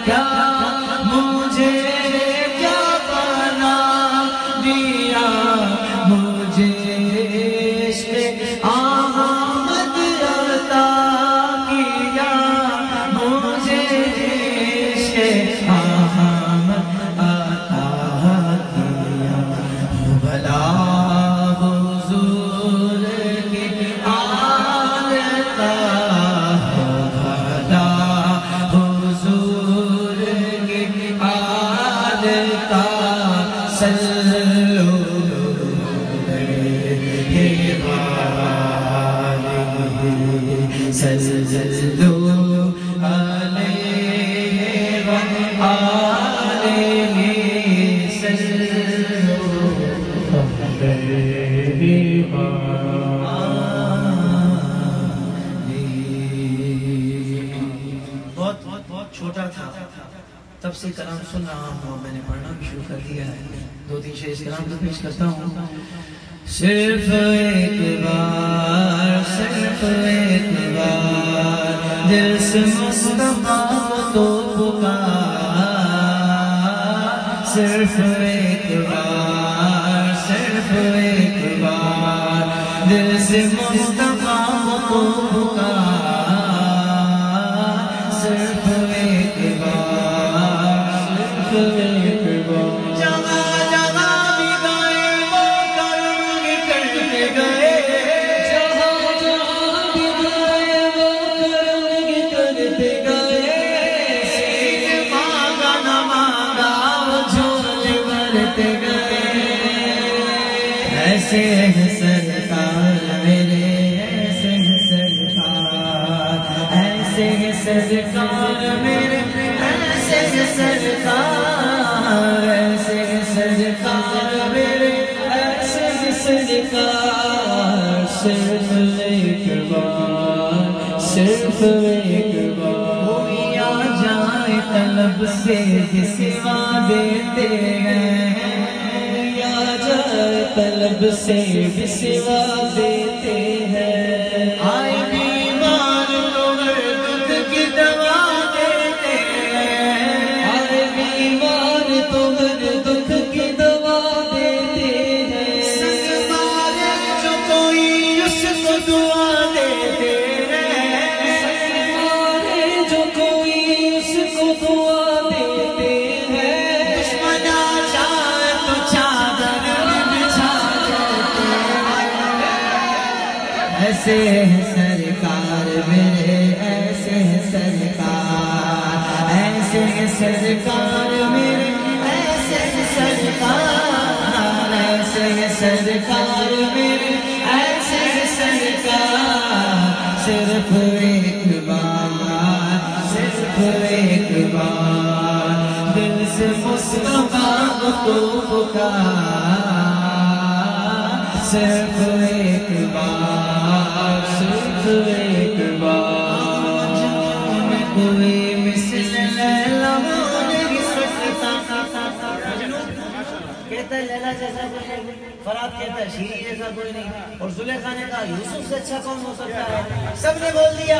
کیا مجھے کیا بنا دیا مجھے عشق احمد عطا کیا مجھے عشق احمد عطا کیا بھلا حضور کی آل کا بھلا حضور کی آل کا صلو صلو علیہ وآلہ صلو بہت چھوٹا تھا تب سے کلام سن رہا ہوں میں نے پڑھنا بھی شروع کر دیا ہے 2-3 شعر اس کلام کو پیش کرتا ہوں صرف ایک بار دل سے مصطفیٰ تو پکار صرف ایک بار دل سے مصطفیٰ تو پکار صرف ایک بار جگہ جگہ بھی گئے وہ کرم کرتے گئے جہاں جہاں بھی گئے وہ کرم کرتے گئے سینے مانگا نہ مانگا وہ جھولے بھرتے گئے ایسے ہیں سرکار میرے ایسے ہیں سرکار ایسے ہیں سرکار میرے ایسے ہیں سرکار ایسے ہیں سرکار میرے ایسے ہیں سرکار صرف ایک بار کوئی آ جائے طلب سے بھی سوا دیتے ہیں کوئی آ جائے طلب سے بھی سوا دیتے ہیں آئے بیمار تو ہر دکھ کی دوا دیتے ہیں آئے بیمار تو ہر دکھ کی دوا دیتے ہیں سنگ مارے جو کوئی اس کو دعا دیتے ہیں سنگ مارے جو کوئی اس کو دعا دیتے ہیں دشمن آ جائے تو چادر بچھا دیتے ہیں ایسے ہیں سرکار میرے ایسے ہیں سرکار ایسے ہیں سرکار میرے ایسے ہیں سرکار ایسے ہیں سرکار میرے ایسے ہیں سرکار صرف ایک بار دل سے مصطفیٰ کو پکار صرف ایک بار جنوں میں کوئی مثل لیلا نہیں سکتا کہتا ہے لیلا جیسا کوئی نہیں فرات کہتا ہے شیری جیسا کوئی نہیں اور زلیخا نے کہا یوسف سے اچھا کون ہو سکتا ہے سب نے بول دیا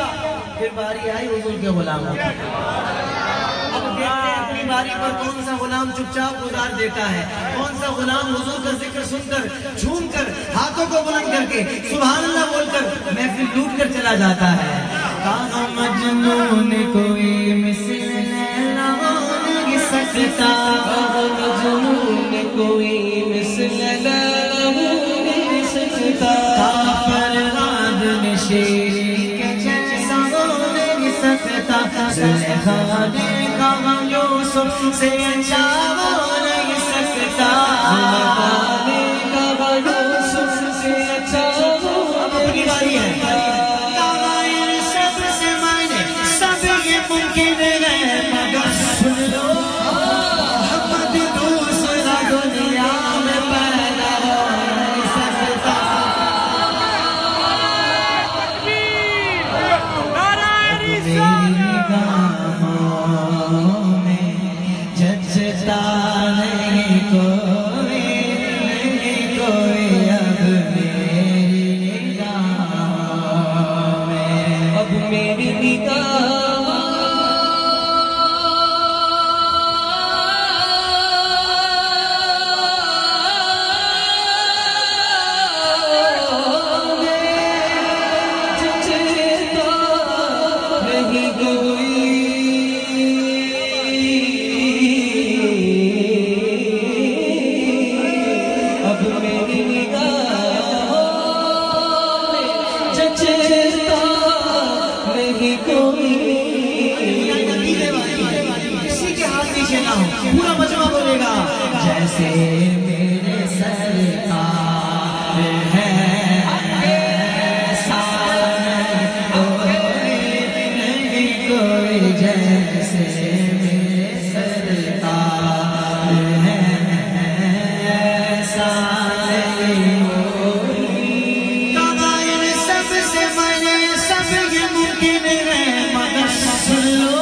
پھر باری آئی حضور کے غلاموں کی اب دیکھتے ہیں اپنی باری پر کون سا غلام چپ چاپ گزار دیتا ہے کون سا غلام حضور کا ذکر سن کر جھوم کر ہاتھوں کو بلند کر کے سبحان اللہ بول کر محفل لوٹ کر چلا جاتا ہے کہاں مجنون کوئی مثل لیلا ہو نہیں سکتا کہاں مجنون کوئی مثل لیلا ہو نہیں سکتا کافر راد نشیری کے جیسا ہو نہیں سکتا زلیخا نے کہا یوسف سے اچھا ہو نہیں سکتا زلیخا نے کہا یوسف سے اچھا ہو اب اپنی باری ہے کہا ان سب سے میں نے سب یہ ممکن ہے مگر سن لو محمد دوسرا دنیا میں پیدا ہو نہیں سکتا میری نگاہوں میں جچتا نہیں کوئی اب میری نگاہوں میں اب میری نگاہوں جیسے میرے سرکار ہے ایسا کوئی نہیں، کوئی جیسے میرے سرکار ہے ایسا نہیں کوئی۔ قبائل سب سے بڑے سب یہ ممکن ہے، مگر سن لو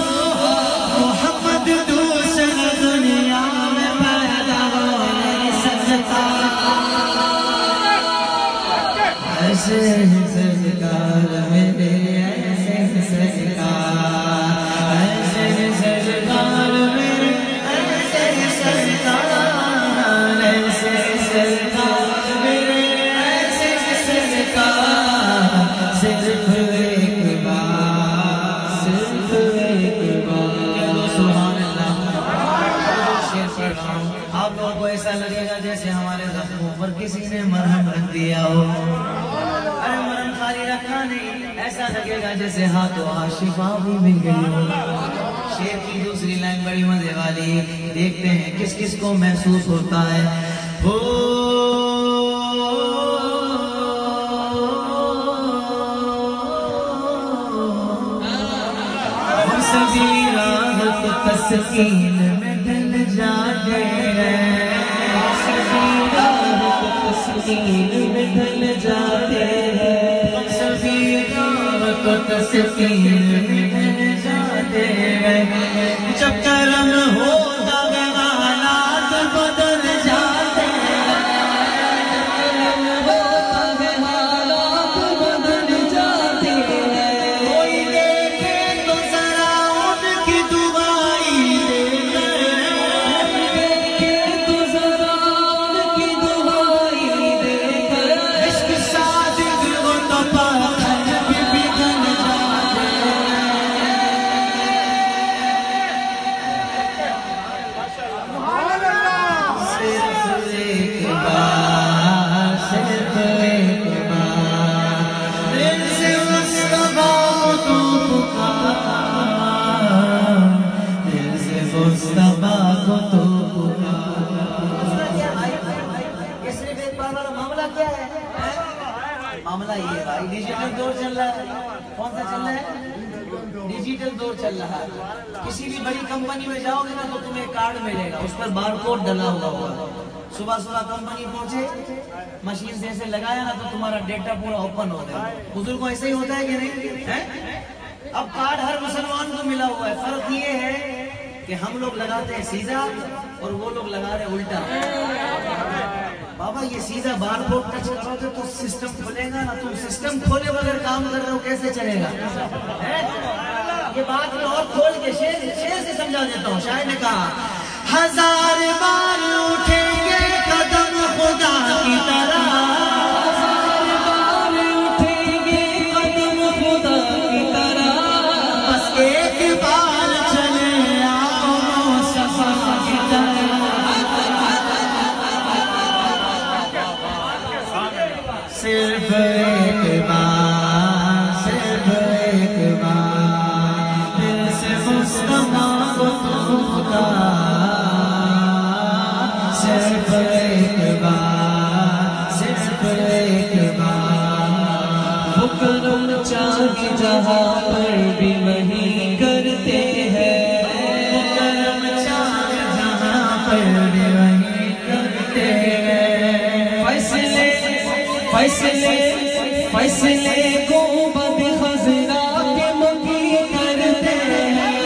محمد دوسرا دنیا میں پیدا ہو نہیں سکتا۔ ایسے سرکار میرے ایسے سرکار، ایسے سرکار میرے ایسے سرکار، ایسے سرکار میرے ایسے سرکار، صرف ایک بار، صرف ایک بار سبحان اللہ۔ شیر پڑھ رہا ہوں، آپ لوگوں کو ایسا لگے گا جیسے ہمارے زخموں پر کسی نے مرہم رکھ دیا ہو۔ ارے مرہم خالی رکھا نہیں، ایسا لگے گا جیسے ہاتھوں ہاتھ شفا بھی مل گئی ہو۔ شیر کی دوسری لائن بڑی مزے والی، دیکھتے ہیں کس کس کو محسوس ہوتا ہے۔ ہم سبھی راہ کو تسکین میں ڈل جاتے ہیں، سبھی راہ کو تسکین میں ڈل جاتے ہیں، سبھی راہ کو تسکین میں ڈل جاتے ہیں۔ جب کرم ہوتا ہے حالات بدل جاتے ہیں، کرم ہوتا ہے حالات بدل جاتے ہیں۔ کوئی دیکھے تو ذرا ان کی دعائی دے کر، دیکھے تو ذرا ان کی دعائی دے کر، عشق صادق ہو تو پتھر بھی پگھل جاتے ہیں۔ صرف ایک بار، صرف ایک بار دل سے مصطفیٰ کو تو پکار، دل سے مصطفیٰ کو تو پکار۔ یہ صرف ایک بار والا معاملہ کیا ہے؟ معاملہ یہ ہے بھائی، ڈیجیٹل دور چل رہا ہے۔ کون سا چل رہا ہے؟ ڈیجیٹل دور چل رہا ہے۔ کسی بھی بڑی کمپنی میں جاؤ گے نا تو تمہیں کارڈ ملے گا، اس پر بار کوڈ ڈلا ہوا ہوگا۔ صبح صبح کمپنی پہنچے، مشین سے ایسے لگایا نا تو تمہارا ڈیٹا پورا اوپن ہو گیا۔ بزرگوں ایسے ہی ہوتا ہے کہ نہیں؟ اب کارڈ ہر مسلمان کو ملا ہوا ہے، فرق یہ ہے کہ ہم لوگ لگاتے ہیں سیدھا اور وہ لوگ لگا رہے الٹا۔ بابا یہ سیدھا بار کوڈ ٹچ کرو گے تو سسٹم کھلے گا نا، تم سسٹم کھولے بغیر کام کر رہے ہو کیسے چلے گا؟ یہ بات میں اور کھول کے شیر سے سمجھا دیتا ہوں۔ شاعر نے کہا ہزار بار اٹھیں گے قدم خدا کی طرح، ہزار بار اٹھیں گے قدم خدا کی طرح، بس ایک بار چلے آؤ مصطفیٰ کی طرح۔ صرف ایک بار، صرف ایک بار دل سے مصطفیٰ کو تو پکار، صرف ایک بار، صرف ایک بار۔ وہ کرم چاہے جہاں پر بھی وہی کرتے ہیں، وہ کرم چاہے جہاں پر بھی وہی کرتے ہیں۔ فیصلے کو بد خزرا کے مکی کرتے ہیں،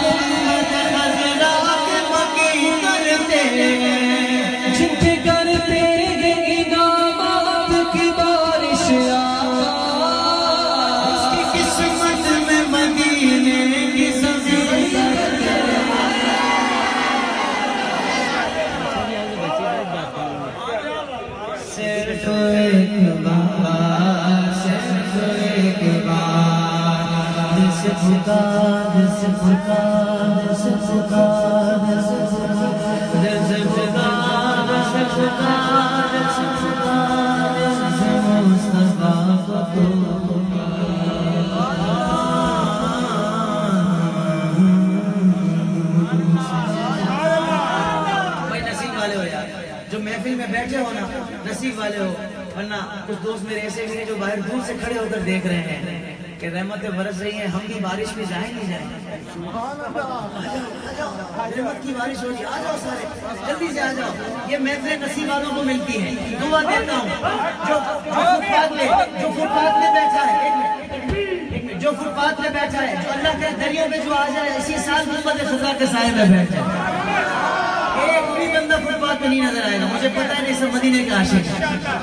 بد خزرا کے مکی کرتے ہیں۔ جن کے کرتے ہیں انعامات کی بارش آقا، اس کی قسمت میں مدینے کی زمین کرتے ہیں۔ صرف ایک بار، صرف ایک بار دل سے پکار، دل سے پکار، دل سے پکار، دل سے پکار، دل سے پکار، دل سے پکار، دل سے پکار، دل سے مصطفیٰ کو تو پکار۔ ورنہ کچھ دوست میرے ایسے بھی ہیں جو باہر دور سے کھڑے ہو کر دیکھ رہے ہیں کہ رحمتیں برس رہی ہیں، ہم بھی بارش میں جائیں نہیں جائیں؟ رحمت کی بارش ہو رہی ہے، آ جاؤ سارے، جلدی سے آ جاؤ۔ یہ محفل نصیب والوں کو ملتی ہے۔ دعا دیتا ہوں جو فٹ پاتھ میں بیٹھا ہے، جو فٹ پاتھ میں بیٹھا ہے، جو اللہ کے دریوں میں جو آ جائے، اسی سال گنبد خضرا کے سائے میں بیٹھ جائے۔ ایک بھی بندہ فٹ پاتھ میں نہیں نظر آئے گا، مجھے پتا ہے نہیں سب مدینے کے عاشق ہیں۔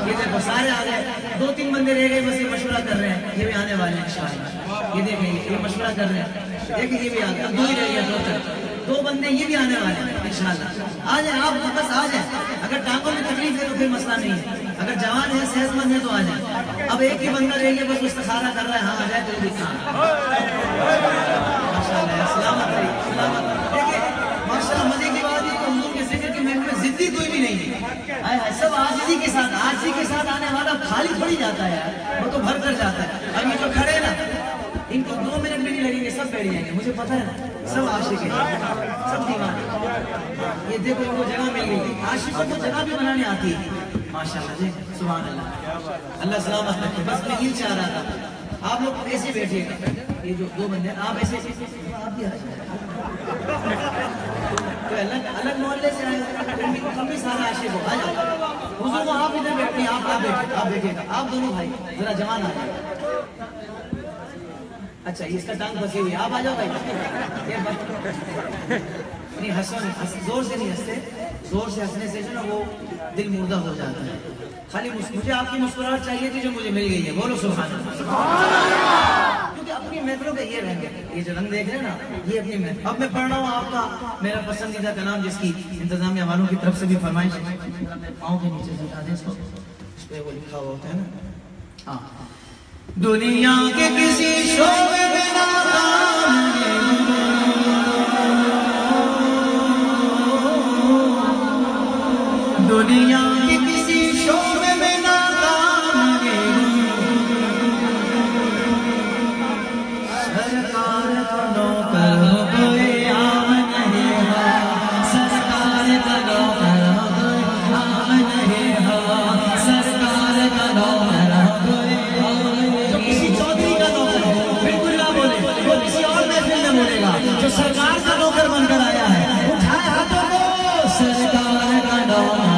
یہ دیکھو سارے آ گئے، 2-3 بندے رہ گئے، بس یہ مشورہ کر رہے ہیں، یہ بھی آنے والے ہیں انشاءاللہ۔ یہ دیکھیں یہ مشورہ کر رہے ہیں، دیکھیں یہ بھی آ گئے، اب 2 ہی رہ گئے، 2 بندے یہ بھی آنے والے ہیں انشاءاللہ۔ آ جائیں آپ بس آ جائیں، اگر ٹانگوں میں تکلیف ہے تو پھر مسئلہ نہیں ہے، اگر جوان ہے صحت مند ہے تو آ جائیں۔ اب ایک ہی بندہ رہ گیا، بس استخارہ کر رہا ہے، ہاں آ جائے تو بھی کام ماشاءاللہ سلامت رہی سلامت۔ دیکھیں ماشاءاللہ مزے کی بات ہے کہ حضور کے ذکر کی محفل میں ضدی کوئی بھی نہیں ہے، سب عاجزی کے ساتھ آنے والا خالی تھوڑی جاتا ہے یار، وہ تو بھر کر جاتا ہے۔ اب یہ جو کھڑے نا ان کو 2 منٹ بھی نہیں لگیں گے، سب بیٹھ جائیں گے، مجھے پتا ہے نا، سب عاشق ہیں، سب دیوانے۔ یہ دیکھو ان کو جگہ مل گئی، عاشقوں کو جگہ بھی بنانے آتی ہے ماشاءاللہ جی، سبحان اللہ، اللہ سلامت رکھے۔ بس میں یہ چاہ رہا تھا آپ لوگ ایسے بیٹھیے گا، یہ جو 2 بندے ہیں آپ ایسے آپ بھی الگ محلے سے آئے، ہم بھی سارا عاشق ہو، آ جاؤ حضور کو آپ ادھر بیٹھے ہیں، آپ بیٹھے گا، آپ دونوں بھائی ذرا جوان آ جائیں۔ اچھا اس کا ٹانگ پھنسی ہوئی، آپ آ جاؤ بھائی، نہیں ہنسو نہیں، زور سے نہیں ہنستے، زور سے ہنسنے سے جو نا وہ دل مردہ ہو جاتا ہے۔ خالی مجھے آپ کی مسکراہٹ چاہیے تھی جو مجھے مل گئی ہے، بولو سبحان اللہ۔ کیونکہ اپنی محفلوں کا یہ رنگ ہے، یہ جو رنگ دیکھ رہے ہیں نا یہ اپنی محفل۔ اب میں پڑھ رہا ہوں آپ کا میرا پسندیدہ کلام جس کی انتظامیہ والوں کی طرف سے بھی فرمائش ہے، پاؤں کے نیچے سے دیں اس کو، اس پہ وہ لکھا ہوا ہوتا ہے نا، ہاں دنیا کے کسی شعبے میں ناکام دنیا کے کسی شعبے میں ناکام سرکار کا نوکر ہو کوئی عام نہیں ہے، سرکار کا نوکر ہو کوئی عام نہیں ہے، سرکار کا نوکر ہو کوئی جو کسی چودھری کا نوکر ہو بالکل نہ بولے، وہ کسی اور محفل میں بولے گا، جو سرکار کا نوکر بن کر آیا ہے اٹھائے ہاتھوں کو، سرکار کا نوکر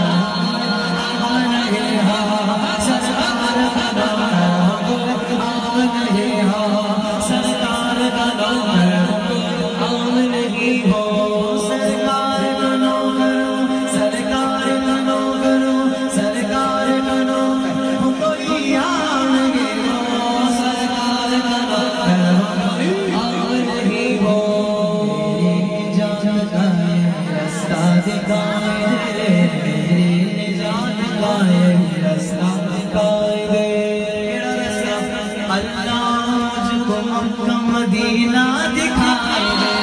مدینہ دکھائے دے،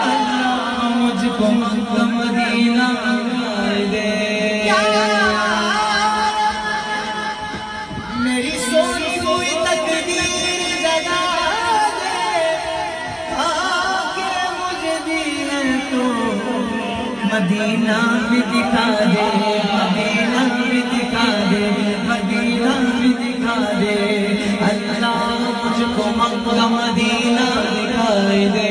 اللہ مجھ کو مکہ مدینہ دکھائے دے، میری سونی ہوئی تقدیر جگا دے، آکے مجھے دین تو مدینہ بھی دکھا دے، مدینہ بھی دکھا دے، مدینہ بھی دکھا دے، اللہ مجھ کو مکہ مدینہ دکھائے دے،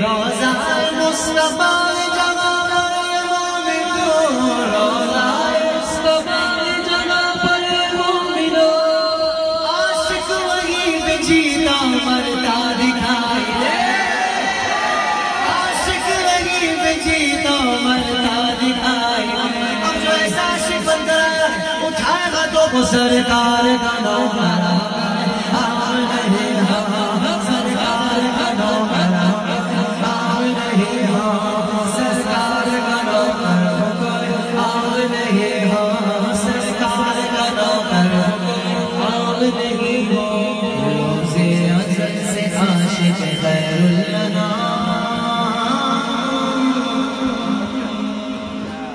روضہ مصطفیٰ جگہ پر مومنو، روضہ مصطفیٰ جگہ پر مومنو، عاشق وہیں پہ جیتا مرتا دکھائے دے، عاشق وہیں پہ جیتا مرتا دکھائے دے۔ اب جو ایسا عاشق بن کر آیا ہے اٹھائے گا تو سرکار کا نوکر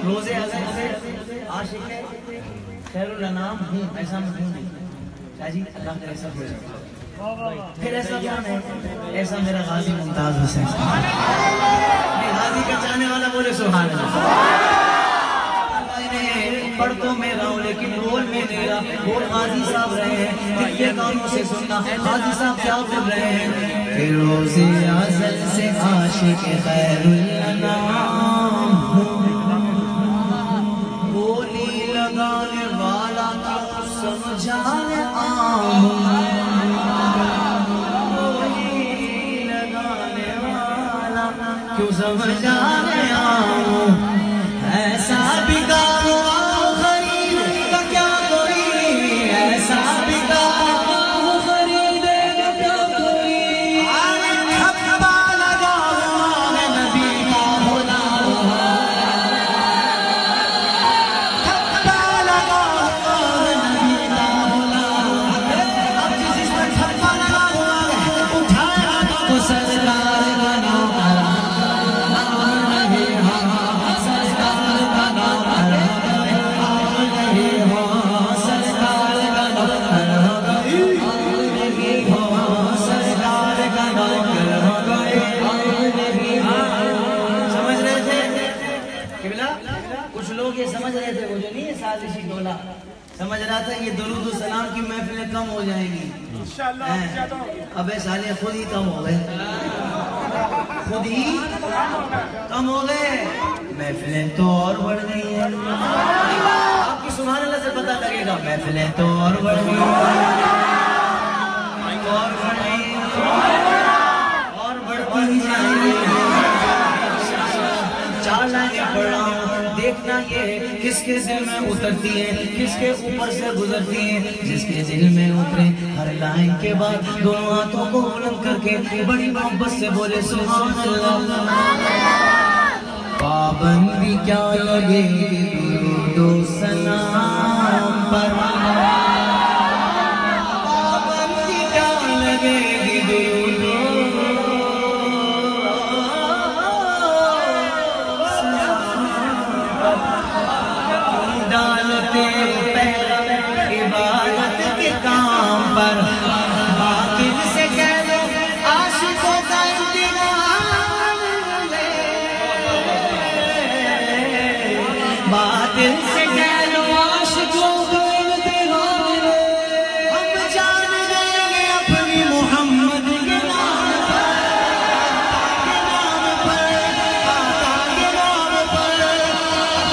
روزے ازل سے عاشق ہے خیر الانام ہوں، ایسا میں ہوں نہیں شاہ جی، اللہ کا ایسا ہو جائے، پھر ایسا کون ہے؟ ایسا میرا غازی ممتاز حسین، غازی کا چاہنے والا بولے سبحان اللہ۔ پڑھ تو میں رہا ہوں لیکن بول میں نہیں رہا. بول غازی صاحب رہے ہیں, کتنے کانوں سے سننا غازی صاحب کیا بول رہے ہیں. فیروز ازل سے عاشق خیر الانام, بولی لگانے والا کیوں سمجھانے عام, بولی لگانے والا کیوں سمجھانے عام. ایسا بگاڑ خرید کا کیا کوئی, ایسا بگاڑ خرید کا کیا کوئی. تھپا لگا نبی کا غلام, تھپا لگا نبی کا غلام. اب جس پر تھپا لگا ہوا ہے اٹھایا تو سرکار کا نام سمجھ رہے تھے. وہ جو نہیں ہے سازشی ٹولہ سمجھ رہا تھا یہ درود و سلام کی محفلیں کم ہو جائیں گی. ابے سالے خود ہی کم ہو گئے, خود ہی کم ہو گئے. محفلیں تو اور بڑھ گئی ہیں. آپ کی سبحان اللہ سے پتہ لگے گا محفلیں تو اور بڑھ گئی اور بڑھ گئی اور بڑھتی ہی جائیں گی. 4 لائنیں پڑھ رہا ہوں, دیکھنا یہ کس کے دل میں اترتی ہے, کس کے اوپر سے گزرتی ہے. جس کے دل میں اترے ہر لائن کے بعد دونوں ہاتھوں کو بلند کر کے بڑی محبت سے بولے سبحان اللہ. پابندی کیا لگے گی درود و سلام پر, پابندی کیا لگے گی درود و ڈالتے پہلا عبادت کے کام پر. باطل سے کہہ دو عاشقوں کا انتظام لے, باطل سے کہہ دو عاشقوں کا انتظام لے. ہم جان دیں گے اپنی محمد کے نام پر, آقا کے نام پر,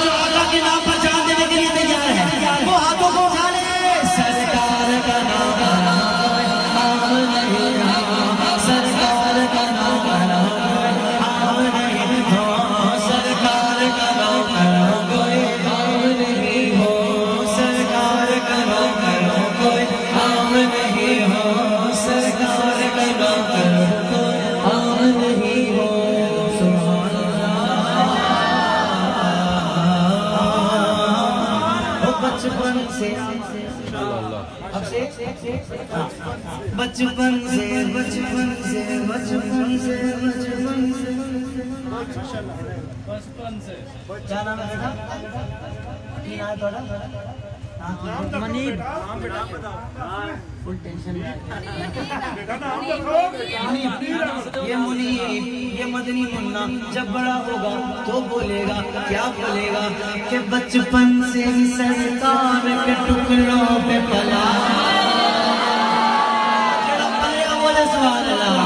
جو آقا کے نام پر جان دینے کے لیے تیار ہے وہ ہاتھوں کو اٹھا لے. سرکار کا نام عام نہیں, سرکار کا نام عام نہیں, سرکار کا نام کوئی عام نہیں ہو, سرکار کا نام کوئی عام نہیں ہو, سرکار کا نام کوئی عام نہیں ہو. سبحان اللہ. بچپن سے اب سے بچپن سے بچپن سے بچپن سے بچپن سے کیا نام ہے بیٹا, تین آئے تھوڑا منیب, فل ٹینشن میں یہ منیب یہ مدنی منا جب بڑا ہوگا تو بولے گا کیا بولے گا کہ بچپن سے ہی سرکار کے ٹکڑوں پہ پلا. بولے سبحان اللہ.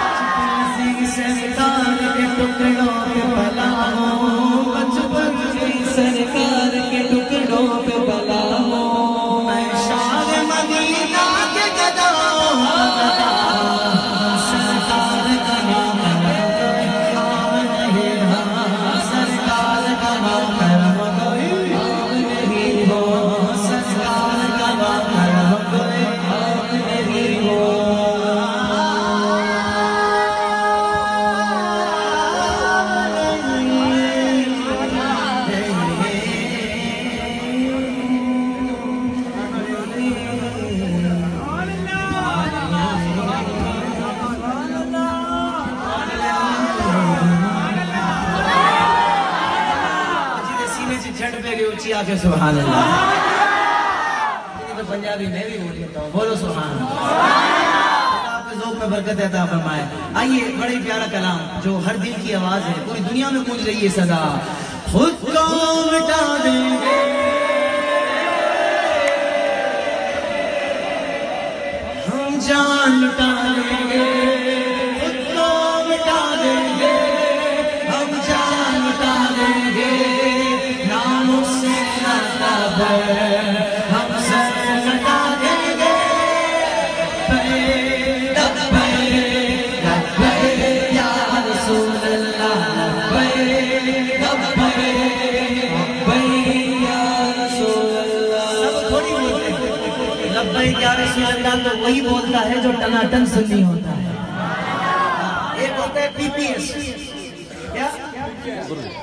بچپن سے ہی سرکار کے ٹکڑوں پہ پلا ہوں, بچپن سے ہی سرکار کے ٹکڑوں پہ پلا ہوں. میں شاہ مدینہ کے گدا, سرکار کا نام عام نہیں, سرکار کا نام عام نہیں ہو, سرکار کا نام عام نہیں ہو. اونچی آ کے سبحان اللہ. تو پنجابی میں بھی بول لیتا ہوں, بولو سبحان اللہ. آپ کے ذوق میں برکت عطا فرمائے. آئیے بڑے پیارا کلام جو ہر دل کی آواز ہے, پوری دنیا میں گونج رہی ہے صدا. خود کو مٹا دیں گے ہم, جان لٹا دیں گے. خود کو مٹا دیں گے ہم, جان لٹا دیں گے. نام سے ناطاب ہم سر لٹا دیں گے. لبیک لبیک یا رسول اللہ, لبیک لبیک یا رسول اللہ. سب تھوڑی بولتے ہیں لبیک یا رسول اللہ, تو وہی بولتا ہے جو ٹناٹن سنی ہوتا ہے. ایک ہوتا ہے پی پی ایس. کیا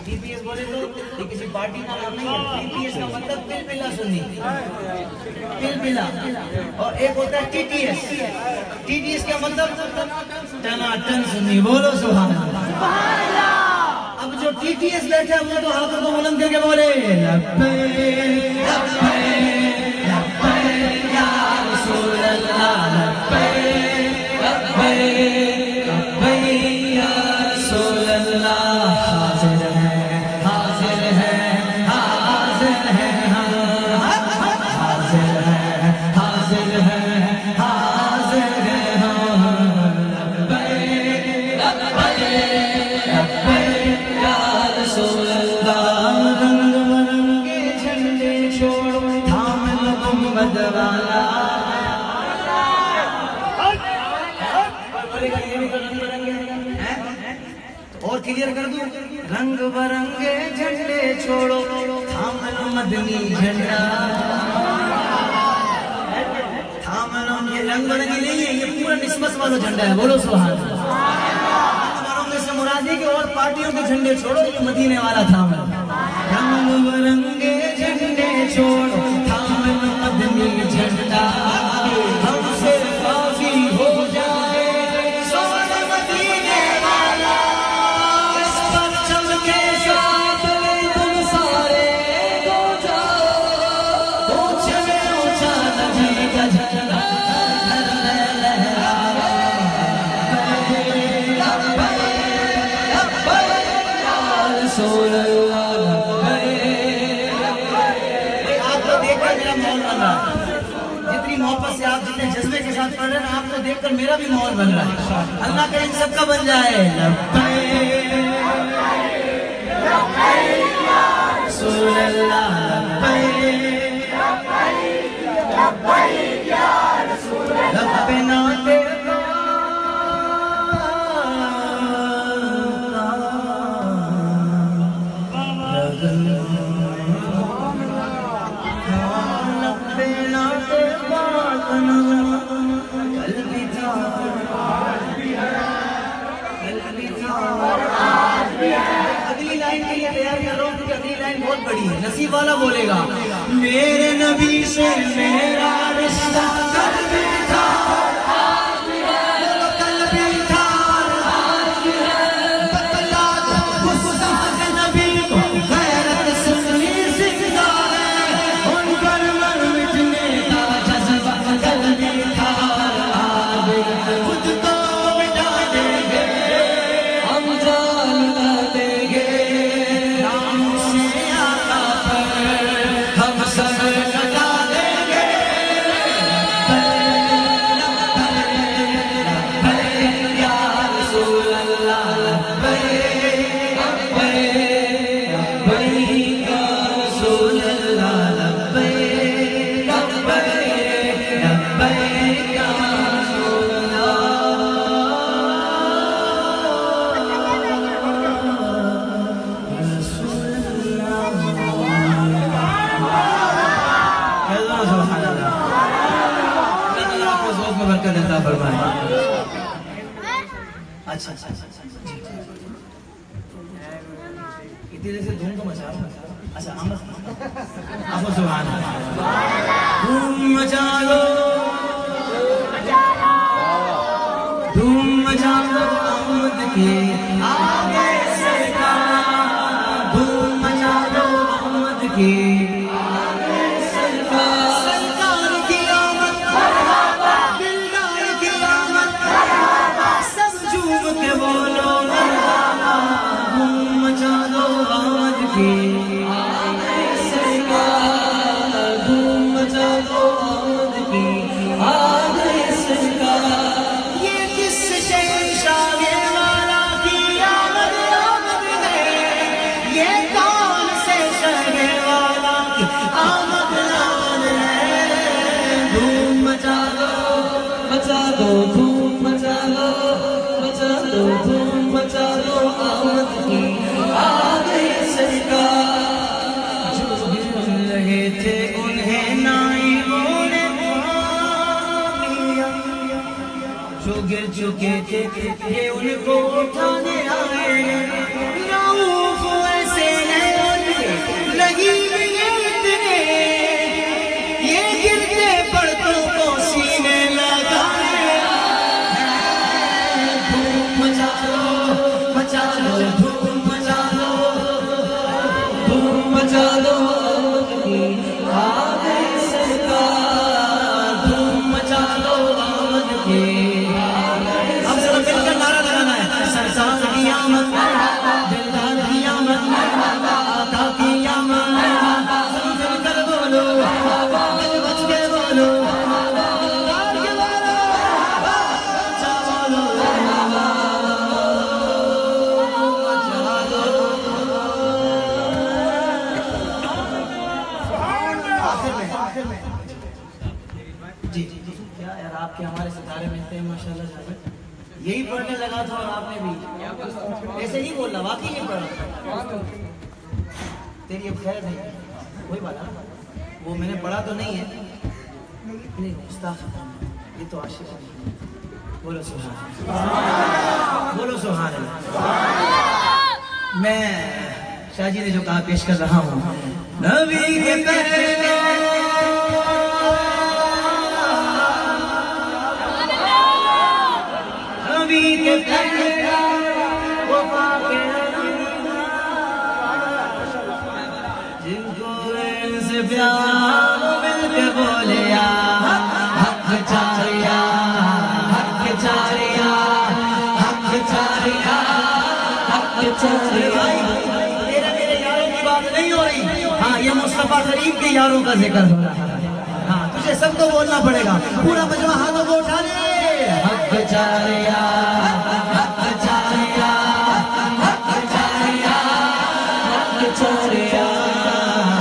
پی پی ایس بولے تو یہ کسی پارٹی کا نام نہیں ہے. پی پی ایس کا مطلب پل پلا سنی, پل پلا. اور ایک ہوتا ہے T T S. T T S کا مطلب ٹناٹن سنی. بولو سبحان اللہ. اب جو ٹی ٹی ایس بیٹھا ہے وہ تو ہاتھوں کو بلند کر کے بولے لبیک لبیک لبیک یا رسول اللہ, لبیک لبیک لبیک یا رسول اللہ. حاضر ہے حاضر ہے حاضر ہے حاضر ہے حاضر ہے حاضر ہے. لبیک لبیک لبیک یا رسول اللہ. رنگ برنگے جھنڈے چھوڑو تھام لو گنبد والا. اور کلیئر کر دوں, رنگ برنگے جھنڈے چھوڑو تھام لو مدنی جھنڈا. تھام لو, یہ رنگ برنگی نہیں ہے, یہ پورا نسبت والا جھنڈا ہے. بولو سبحان اللہ. رنگ برنگے سے مراد ہے کہ اور پارٹیوں کے جھنڈے چھوڑو, یہ مدینے والا تھام لو. رنگ برنگے جھنڈے چھوڑو تھام لو مدنی جھنڈا. ہم سے راضی ہو جائے سونے مدینے والا. اس پرچم کے ساتھ تم سارے ہو جاؤ. اونچے میں اونچا نبی کا جھنڈا رسول اللہ. آپ کو دیکھ کر میرا ماحول بن رہا ہے. جتنی محبت سے آپ جتنے جذبے کے ساتھ پڑھ رہے ہیں, آپ کو دیکھ کر میرا بھی ماحول بن رہا ہے. اللہ کرے ان سب کا بن جائے. لبیک یا رسول اللہ, لبیک لبیک یا رسول اللہ. لب پہ ناطے اگلی لائن کے لیے تیار کر رہا ہوں کیونکہ اگلی لائن بہت بڑی ہے. نصیب والا بولے گا, میرے نبی سے میرا رشتہ کل بھی تھا آج بھی ہے, کل بھی تھا آج بھی ہے. بتلا دو گستاخ نبی کو غیرت سنی زندہ ہے. ان پر مر مٹنے کا جذبہ کل بھی تھا آج بھی ہے. خود کو مٹا دیں گے ہم, جان لٹا دیں گے. نام سے آقا پر ہم سر لٹا دیں گے. لبیک یا رسول اللہ, لبیک لبیک لبیک یا رسول اللہ, لبیک لبیک لبیک یا رسول اللہ. سبحان اللہ. اللہ آپ کو ذوق میں برکت عطا فرمائے. اچھا اتنی دیر سے دھوم تو مچا رہا ہوں. اچھا آمد آپ کو سبحان اللہ. دھوم مچا لو, دھوم مچا لو آمد کے آگے سرکار. دھوم مچا لو آمد کے سرکار کی آمد, دلدار کی آمد. دو دھوم مچا دو دھوم مچا دو آمد کی آ گئی سرکار جو گر رہے تھے انہیں نائبوں نے اٹھایا جو گر چکے تھے یہ ان کو اٹھانے آئے رؤوف ایسے ہیں لگی اتنے یہ گرتے پڑتوں کو سینے لگائے دھوم مچا دو دھوم مچا دو دھوم مچا دو آ گئی سرکار دھوم مچا دو آمد کی ہم سب مل کر نعرہ لگانا ہے سرکار کی آمد دلدار کی آمد آقا کی آمد سب مل کر بولو بچ بچ کے بولو جی کیا یار آپ کے ہمارے ستارے ملتے ہیں ماشاءاللہ جانے یہی پڑھنے لگا تھا اور آپ نے بھی ایسے نہیں بولنا واقعی نہیں پڑھا تیری اب خیر نہیں وہی بات ہے وہ میں نے پڑھا تو نہیں ہے نہیں مستعفی یہ تو عاشق ہے بولو سبحان اللہ بولو سبحان اللہ میں شاہ جی نے جو کہا پیش کر رہا ہوں نبی کے پہلے نبی کے پہلے وفا کے جن کو ان سے پیار مل کے بولے حق چاریا حق چاریا حق چاریا حق چاریا میرے یاروں کی بات نہیں ہو رہی ہاں یہ مصطفیٰ کریم کے یاروں کا ذکر ہو رہا ہے ہاں تجھے سب کو بولنا پڑے گا پورا مجمع ہاتھوں کو اٹھا لے حق چاریا حق چاریا حق چاریا حق چاریا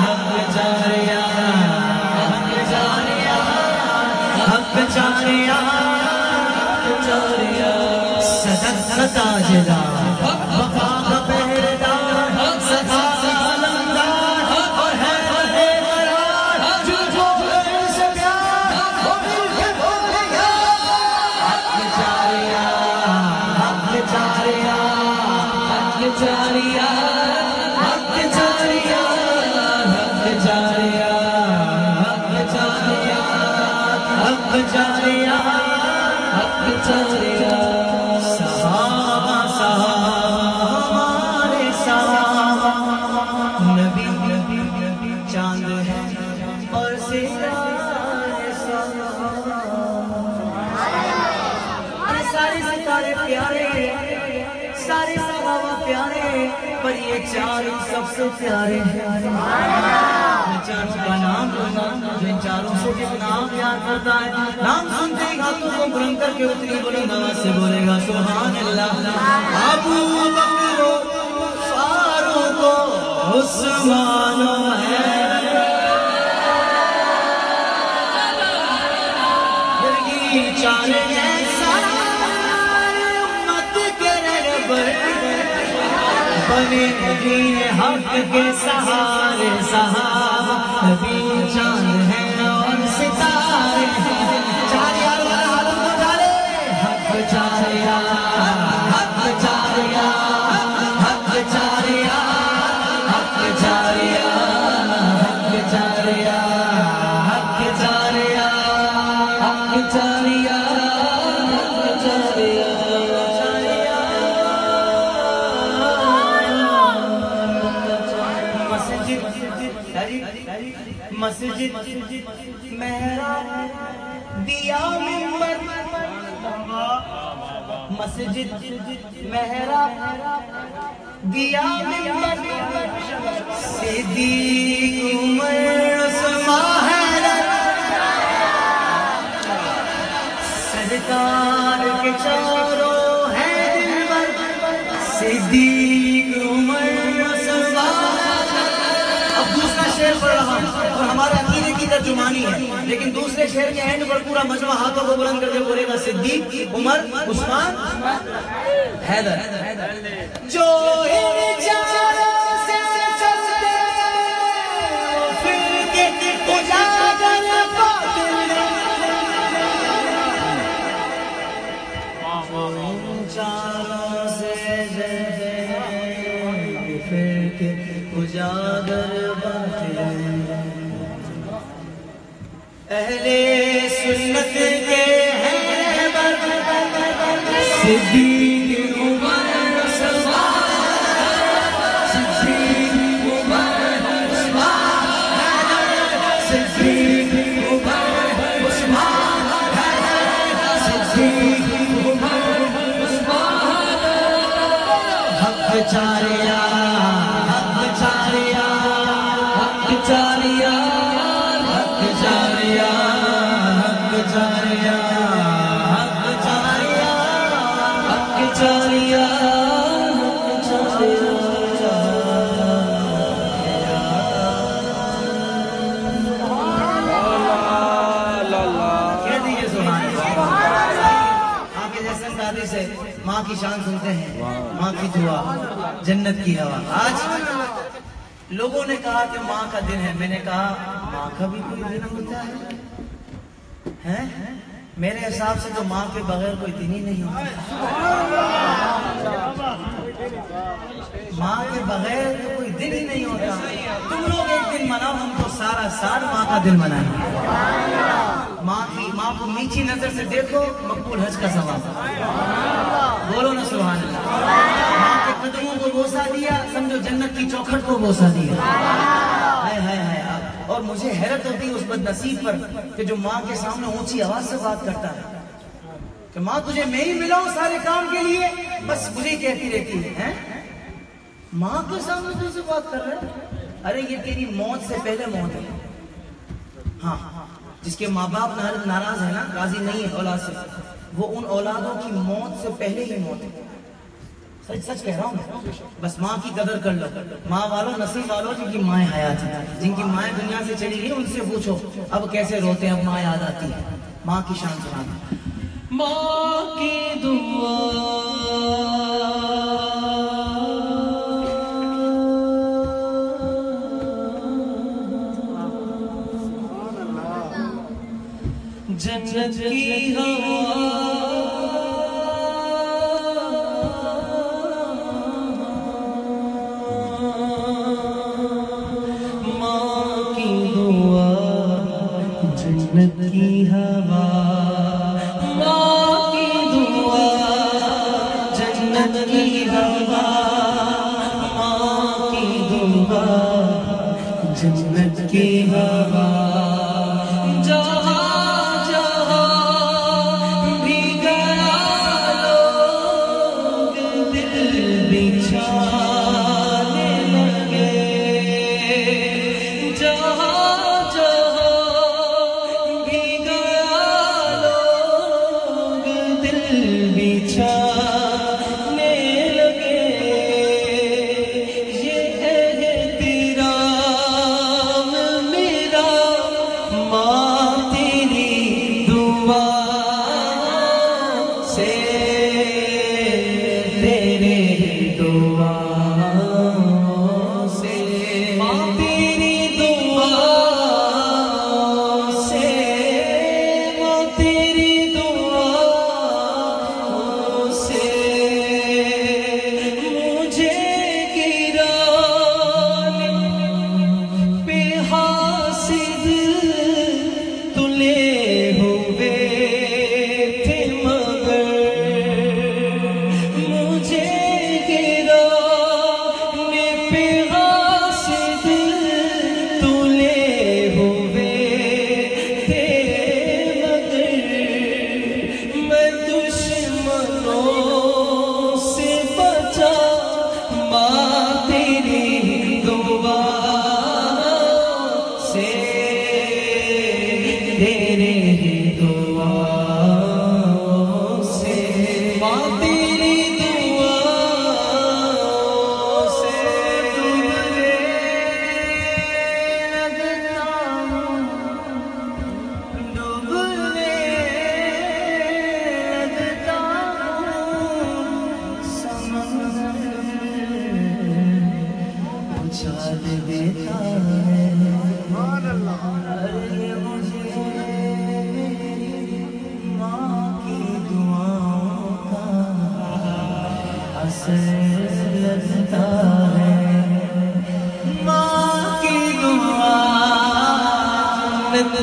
حق چاریا حق چاریا حق چاریا حق چاریا صدق تاجدار وفا کا پہرےدار صفا کا علمدار اور ہے قرار جو ان سے پیار وہ مل کے بولے گا حق چاریا حق چاریا حق چاریا حق چاریا حق چاریا حق چاریا حق چاریا حق چاریا صحابہ ہمارے صحابہ نبی چاند ہے اور ستارے سارے ستارے پیارے سارے صحابہ پیارے پر یہ چاروں سب سے پیارے ہیں میں چاروں کا نام لوں جو ان چاروں سے جس نام یاد کرتا ہے نام سنتے ہی ہاتھوں کو بلند کر کے اتنی بلند آواز سے بولے گا سبحان اللہ ابو بکر فاروق عثمان ہے چارے امت کے رہبر بنے دین حق کے سہارے صحابہ نبی چاند ہیں اور ستارے چار یار والا ہاتھوں کو ڈالے حق چاریا حق چاریا حق چاریا حق چاریا حق چاریا حق چاریا حق چاریا مسجد محراب دیا منبر مسجد محراب دیا منبر صدیق عمر عثمان حیدر سرکار کے چاروں ہیں دلبر صدیق عمر عثمان اب دوسرا شعر پڑھ رہا ہوں اور ہمارے عقیدے کی کی ترجمانی ہے، لیکن دوسرے شعر کے اینڈ پر پورا مجمع ہاتھوں کو بلند کر کے بولے گا صدیق، عمر، عثمان، حیدر۔ جو ان چاروں سے چلتے پھر کے اجاگر باطل، جو ان چاروں سے چلتے پھر کے اجاگر باطل، اہل سنت کے ہیں رہبر صدیق، عمر، عثمان، صدیق، عمر، عثمان، صدیق، عمر، عثمان، صدیق، عمر، عثمان، حق چاریا، حق چاریا، حق چاریا، حق چاریا، حق چاریا، حق چاریا، حق چاریا، سے ماں کی شان سنتے ہیں، ماں کی دعا، جنت کی ہوا۔ آج لوگوں نے کہا کہ ماں کا دن ہے، میں نے کہا ماں کا بھی کوئی دن ہوتا ہے؟ میرے حساب سے تو ماں کے بغیر کوئی دن ہی نہیں ہوتا، ماں کے بغیر تو کوئی دن ہی نہیں ہوتا۔ تم لوگ ایک دن مناؤ، ہم تو سارا سال ماں کا دن منائیں گے۔ ماں کو نیچی نظر سے دیکھو، مقبول حج کا ثواب۔ بولو نا سبحان اللہ۔ ماں کے قدموں کو بوسہ دیا، سمجھو جنت کی چوکھٹ کو بوسہ دیا۔ ہائے ہائے ہائے۔ اور مجھے حیرت ہوتی ہے اس بد نصیب پر کہ جو ماں کے سامنے اونچی آواز سے بات کرتا ہے کہ ماں تجھے میں ہی ملا ہوں سارے کام کے لیے، بس مجھے کہتی رہتی ہے۔ ماں کے سامنے تو سے بات کر رہے ہیں؟ ارے یہ تیری موت سے پہلے موت ہے۔ ہاں، جس کے ماں باپ ناراض ہے نا، راضی نہیں ہے اولاد سے، وہ ان اولادوں کی موت سے پہلے ہی موت ہے۔ سچ سچ کہہ رہا ہوں میں۔ بس ماں کی قدر کر لو۔ ماں والوں، نصیب والوں جن کی مائیں حیات ہیں، جن کی مائیں دنیا سے چلی گئی، ان سے پوچھو اب کیسے روتے ہیں، اب ماں یاد آتی ہے۔ ماں کی شان سنا دیں۔ ماں کی دعا جنت کی ہوا، ماں کی دعا جنت کی ہوا، ماں کی دعا جنت کی ہوا، ماں کی دعا جنت کی ہوا، میرا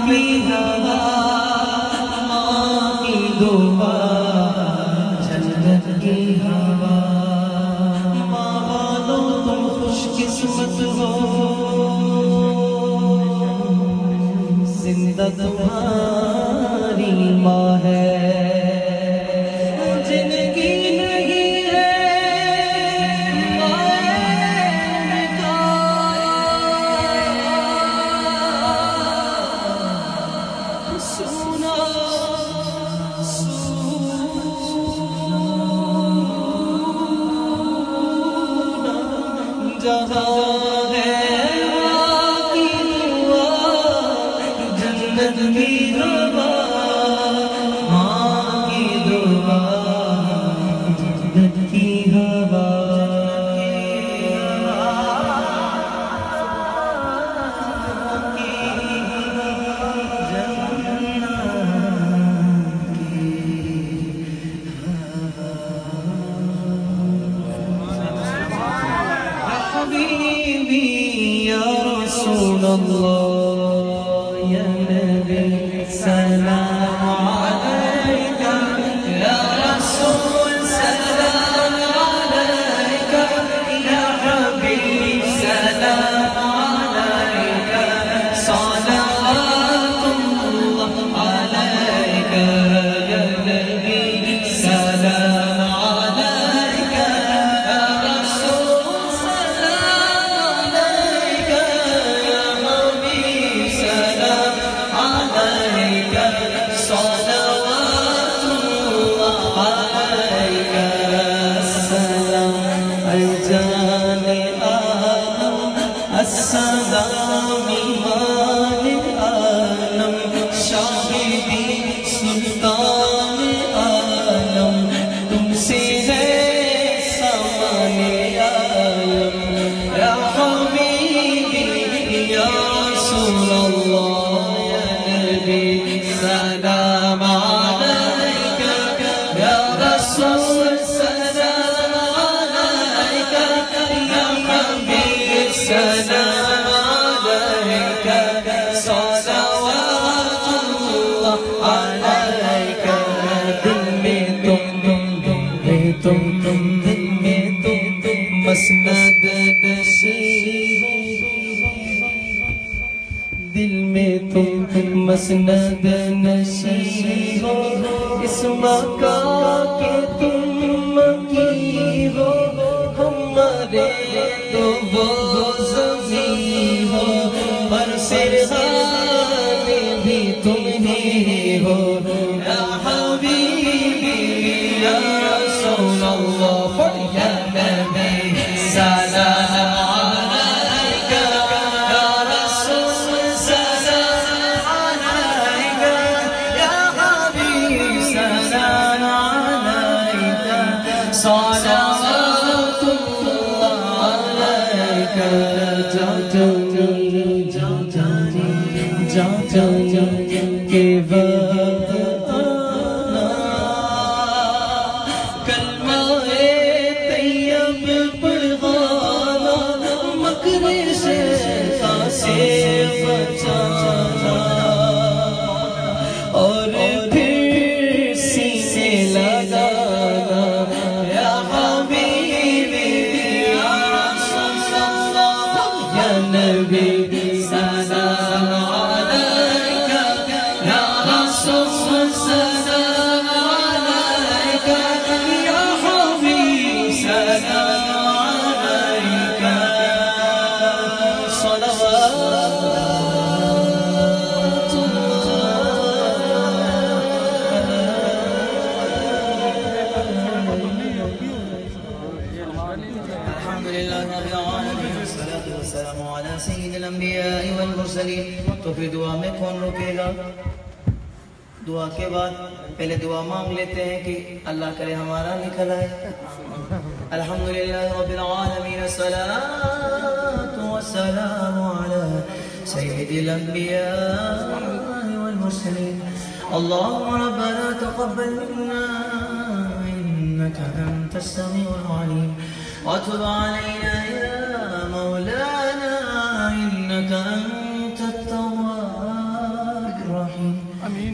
کی ہوا ماں کی دعا جنت کی ہوا ماں والو تم خوش قسمت ہو زندہ تمہاری ماں ہے مسند نشین دل میں تم مسند نشین ہو اس مکان کے تم مکی ہو ہمارے تو وہ زمین ہو پر سرحان بھی تم ہی ہو یا حبیبی یا رسول اللہ یا نبی کے وقت آنا کلمہ طیب پڑھانا مکر شیطان سے بچانا اور پھر سینے لگانا یا حبیبی یا رسول اللہ یا نبی سید الانبیاء والمرسلین. تو پھر دعا میں کون روکے گا؟ دعا کے بعد پہلے دعا مانگ لیتے ہیں کہ اللہ کرے ہمارا نکل آئے. الحمدللہ رب العالمین الصلاۃ والسلام علی سید الانبیاء والمرسلین. اللهم ربنا تقبل منا انك انت السميع العليم وتب علينا يا مولانا انك انت التواب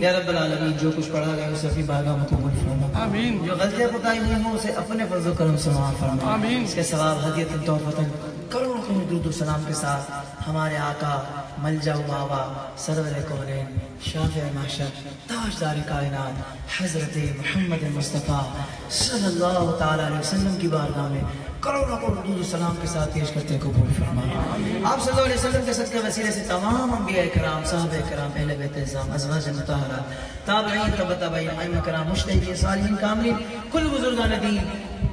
یا رب العالمین جو کچھ پڑھا گیا اسے اپنی بارگاہ میں قبول فرما، جو غلطیاں کوتاہی ہوئی ہوں اسے اپنے فضل و کرم سے معاف فرما، اس کے ثواب ہدیۃ تحفۃ کروڑوں کروڑ درود و سلام کے ساتھ ہمارے آقا ملجا و ماوا سرور کونین شافع محشر تاجدار کائنات حضرت محمد مصطفیٰ صلی اللہ تعالیٰ علیہ وسلم کی بارگاہ میں کروڑوں کروڑ درود و سلام کے ساتھ پیش کرتے ہیں قبول فرما۔ آپ صلی اللہ علیہ وسلم کے صدقہ وسیلے سے تمام انبیاء کرام، صحابہ کرام، اہل بیت اعظام، ازواج مطہرات، تابعین، تبع تابعین، ائمہ کرام، مجتہدین، صالحین، کاملین، کل بزرگان دین،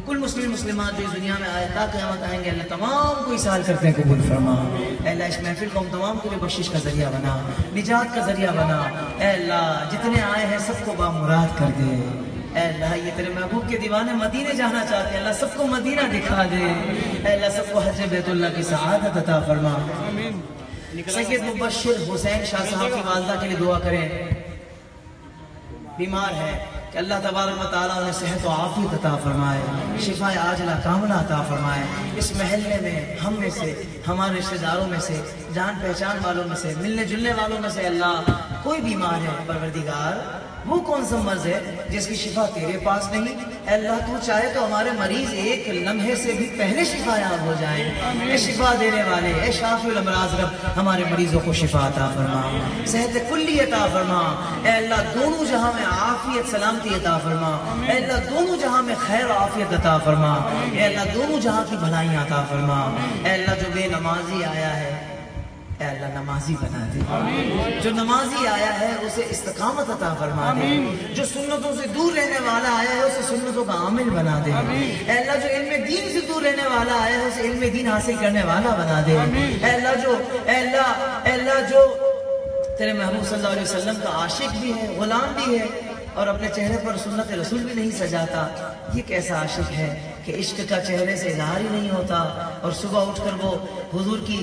کل مسلم مسلمات جو اس دنیا میں آئے تا قیامت آئیں گے، اللہ تمام کو اصحال کرتے ہیں قبول فرما۔ اے اللہ اس محفل کو ہم تمام کو بخشش کا ذریعہ بنا، نجات کا ذریعہ بنا۔ اے اللہ جتنے آئے ہیں سب کو بامراد کر دے۔ اے اللہ یہ تیرے محبوب کے دیوانے مدینے جانا چاہتے ہیں، اللہ سب کو مدینہ دکھا دے۔ اے اللہ سب کو حج بیت اللہ کی سعادت عطا فرما۔ سید مبشر حسین شاہ صاحب کی والدہ کے لیے دعا کریں، بیمار ہے کہ اللہ تبارک و تعالیٰ انہیں صحت و عافیت عطا فرمائے، شفاء عاجلہ کاملہ عطا فرمائے۔ اس محلے میں ہم میں سے، ہمارے رشتہ داروں میں سے، جان پہچان والوں میں سے، ملنے جلنے والوں میں سے اللہ کوئی بیمار ہے پروردگار وہ کون سا مرض ہے جس کی شفا تیرے پاس نہیں؟ اے اللہ تو چاہے تو ہمارے مریض ایک لمحے سے بھی پہلے شفا یاب ہو جائیں۔ اے شفا دینے والے، اے شافی الامراض رب ہمارے مریضوں کو شفا عطا فرما، صحت کلی عطا فرما۔ اے اللہ دونوں جہاں میں عافیت سلامتی عطا فرما، اے اللہ دونوں جہاں میں خیر و عافیت عطا فرما، اے اللہ دونوں جہاں کی بھلائیاں عطا فرما۔ اے اللہ جو بے نمازی آیا ہے اے اللہ نمازی بنا دے، جو نمازی آیا ہے اسے استقامت عطا فرما دے، جو سنتوں سے دور رہنے والا آیا ہے اسے سنتوں کا عامل بنا دے۔ اے اللہ جو علم دین سے دور رہنے والا آیا ہے اسے علم دین حاصل کرنے والا بنا دے۔ اے اللہ جو تیرے محبوب صلی اللہ علیہ وسلم کا عاشق بھی ہے، غلام بھی ہے اور اپنے چہرے پر سنت رسول بھی نہیں سجاتا، یہ کیسا عاشق ہے کہ عشق کا چہرے سے اظہار ہی نہیں ہوتا اور صبح اٹھ کر وہ حضور کی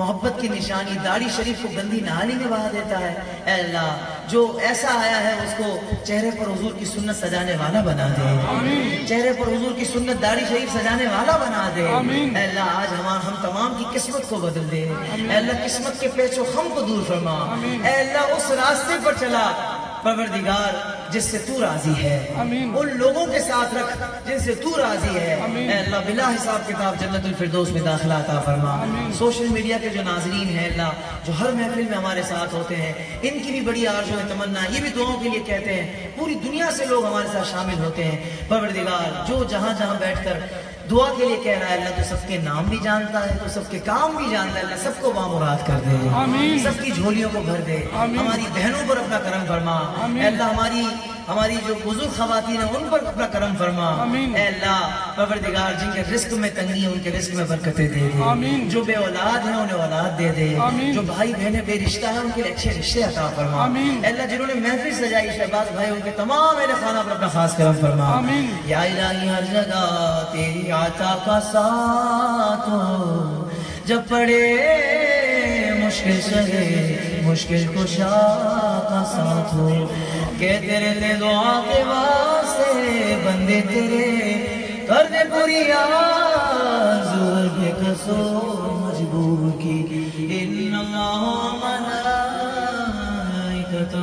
محبت کی نشانی داڑھی شریف کو گندی نالی میں بہا دیتا ہے۔ اے اللہ جو ایسا آیا ہے اس کو چہرے پر حضور کی سنت سجانے والا بنا دے، چہرے پر حضور کی سنت داڑھی شریف سجانے والا بنا دے۔ اے اللہ آج ہم تمام کی قسمت کو بدل دے۔ اے اللہ قسمت کے پیچ و خم کو دور فرما۔ اے اللہ اس راستے پر چلا پروردگار جس سے تو راضی ہے، ان لوگوں کے ساتھ رکھ جن سے تو راضی ہے۔ اے اللہ بلا حساب کتاب جنت الفردوس میں داخلہ عطا فرما۔ سوشل میڈیا کے جو ناظرین ہیں اللہ جو ہر محفل میں ہمارے ساتھ ہوتے ہیں، ان کی بھی بڑی آرزو ہے، تمنا، یہ بھی دعاؤں کے لیے کہتے ہیں، پوری دنیا سے لوگ ہمارے ساتھ شامل ہوتے ہیں۔ پروردگار جو جہاں جہاں بیٹھ کر دعا کے لیے کہہ رہا ہے اللہ تو سب کے نام بھی جانتا ہے، تو سب کے کام بھی جانتا ہے، اللہ سب کو بامراد کر دے، سب کی جھولیوں کو بھر دے، ہماری بہنوں پر اپنا کرم فرما۔ اے اللہ ہماری جو بزرگ خواتین ہیں ان پر اپنا کرم فرما۔ اے اللہ پروردگار جن کے رزق میں تنگی ہے ان کے رزق میں برکتیں دے دے، جو بے اولاد ہیں انہیں اولاد دے دے، جو بھائی بہنیں بے رشتہ ہیں ان کے لیے اچھے رشتے عطا فرما۔ اے اللہ جنہوں نے محفل سجائی شہباز بھائی ان کے تمام اہل خانہ پر اپنا خاص کرم فرما۔ یا الہی ہر جگہ تیری عطا کا ساتھ ہو، جب پڑے مشکل شہے مشکل کشا کا ساتھ ہو، کہتے رہتے دعا کے واسطے بندے تیرے کر دے پوری آرزو بے کسو مجبور کی۔ ان اللہ ملائکتہ